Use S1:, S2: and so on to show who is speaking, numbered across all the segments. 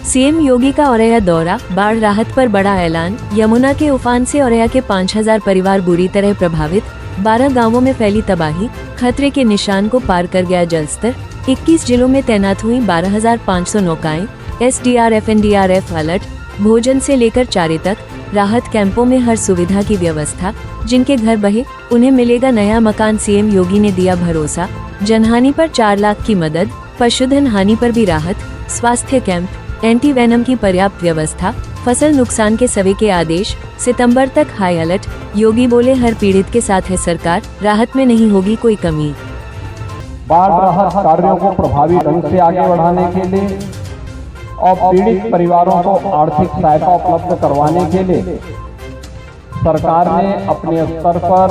S1: CM योगी का औरैया दौरा, बाढ़ राहत पर बड़ा ऐलान। यमुना के उफान से औरैया के 5000 परिवार बुरी तरह प्रभावित। 12 गांवों में फैली तबाही, खतरे के निशान को पार कर गया जलस्तर। 21 जिलों में तैनात हुई 12,500 नौकाएं। SDRF NDRF alert. भोजन से लेकर चारे तक राहत कैंपों में हर सुविधा की व्यवस्था। जिनके घर बहे उन्हें मिलेगा नया मकान, सीएम योगी ने दिया भरोसा। जनहानि पर 4 लाख की मदद, पशुधन हानि पर भी राहत। स्वास्थ्य कैंप, एंटी वेनम की पर्याप्त व्यवस्था। फसल नुकसान के सर्वे के आदेश, सितंबर तक हाई अलर्ट। योगी बोले हर पीड़ित के साथ है सरकार, राहत में नहीं होगी कोई कमी।
S2: बाढ़ राहत कार्यों को प्रभावी ढंग से आगे बढ़ाने के लिए और पीड़ित परिवारों को आर्थिक सहायता उपलब्ध करवाने के लिए सरकार ने अपने स्तर पर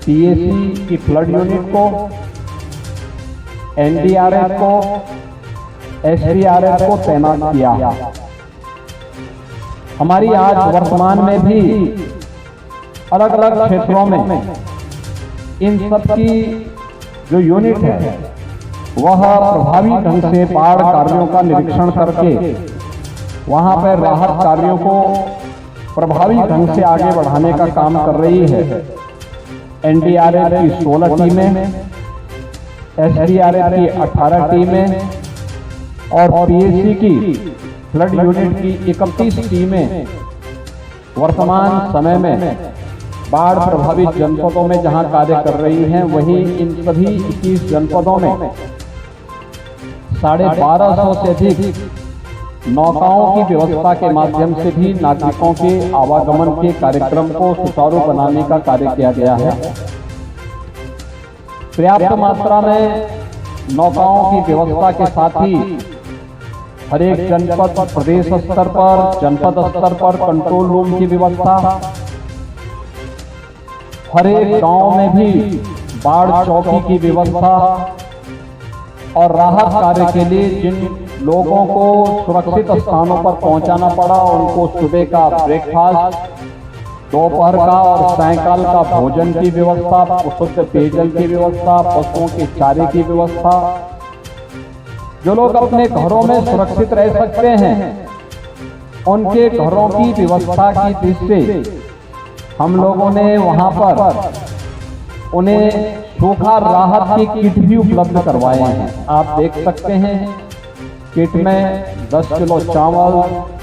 S2: पीएसी की फ्लड यूनिट को, एनडीआरएफ को, एसडीआरएफ को तैनात किया। हमारी आज वर्तमान में भी अलग अलग क्षेत्रों में इन सब की जो यूनिट है वह प्रभावी ढंग से बाढ़ कार्यों का निरीक्षण करके वहां पर राहत कार्यों को प्रभावी ढंग से आगे बढ़ाने का काम कर रही है। एनडीआरएफ की 16 टीमें, एसडीआरएफ की 18 टीमें और पीएसी की फ्लड यूनिट की 31 टीमें वर्तमान समय में बाढ़ प्रभावित जनपदों में जहां कार्य कर रही हैं, वहीं इन सभी 21 जनपदों में 1250 से अधिक नौकाओं की व्यवस्था के माध्यम से भी नागरिकों के आवागमन के कार्यक्रम को सुचारू बनाने का कार्य किया गया है। पर्याप्त मात्रा में नौकाओं की व्यवस्था के साथ ही हर एक जनपद, प्रदेश स्तर पर, जनपद स्तर पर कंट्रोल रूम की व्यवस्था, हर एक गांव में भी बाढ़ चौकी की व्यवस्था और राहत कार्य के लिए जिन लोगों को सुरक्षित स्थानों पर पहुंचाना पड़ा उनको सुबह का ब्रेकफास्ट, दोपहर का और सायंकाल का भोजन की व्यवस्था, शुद्ध पेयजल की व्यवस्था, पशुओं के चारे की व्यवस्था। जो लोग अपने घरों में सुरक्षित रह सकते हैं उनके घरों की व्यवस्था की दृष्टि से हम लोगों ने वहां पर उन्हें सूखा राहत की किट भी उपलब्ध करवाए हैं। आप देख सकते हैं किट में 10 किलो चावल,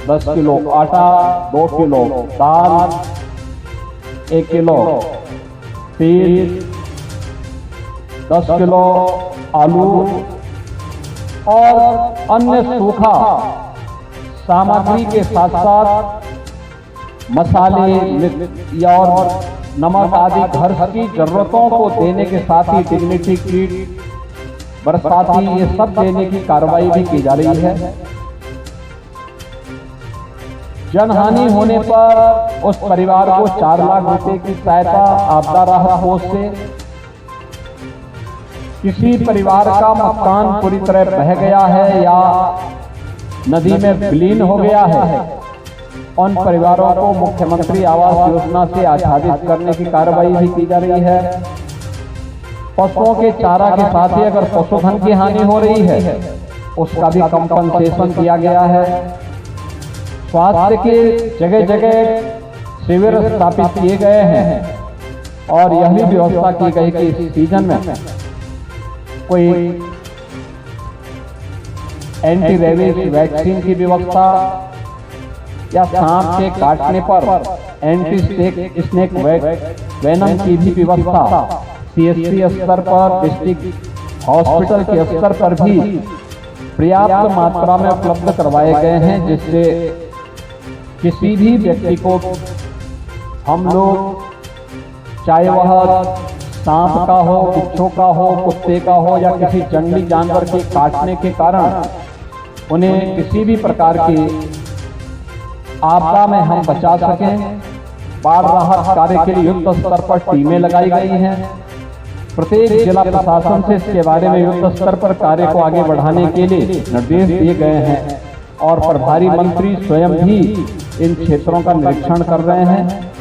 S2: 10 किलो आटा, 2 किलो दाल, 1 किलो तेल, 10 किलो आलू और अन्य सूखा सामग्री के साथ साथ मसाले और नमक आदि घर की जरूरतों को देने के साथ ही डिग्निटी किट, बरसाती, ये सब देने की कार्रवाई भी की जा रही है। जनहानि होने पर उस परिवार को 4 लाख रुपए की सहायता आपदा राहत कोष से। किसी परिवार का मकान पूरी तरह बह गया है या नदी में विलीन हो गया है, उन परिवारों को मुख्यमंत्री आवास योजना से आच्छादित करने की कार्रवाई भी की जा रही है। पशुओं के चारा के साथ ही अगर पशुधन की हानि हो रही है उसका भी कंपनसेशन किया गया है। स्वास्थ्य के जगह जगह शिविर स्थापित किए गए हैं और यह भी व्यवस्था की गई कि इस सीजन में कोई एंटी रेबीज वैक्सीन की व्यवस्था या सांप के काटने पर एंटी स्नेक वेनम की भी व्यवस्था सीएससी स्तर पर, डिस्ट्रिक्ट हॉस्पिटल के स्तर पर भी पर्याप्त मात्रा में उपलब्ध करवाए गए हैं, जिससे किसी भी व्यक्ति को हम लोग, चाहे वह सांप का हो, बिच्छू का हो, कुत्ते का हो या किसी जंगली जानवर के काटने के कारण उन्हें किसी भी प्रकार की आपदा में हम बचा सकें। बाढ़ राहत कार्य के लिए युद्ध स्तर पर टीमें लगाई गई हैं। प्रत्येक जिला प्रशासन से इसके बारे में युद्ध स्तर पर कार्य को आगे बढ़ाने के लिए निर्देश दिए गए हैं और प्रभारी मंत्री स्वयं भी इन क्षेत्रों का निरीक्षण कर रहे हैं।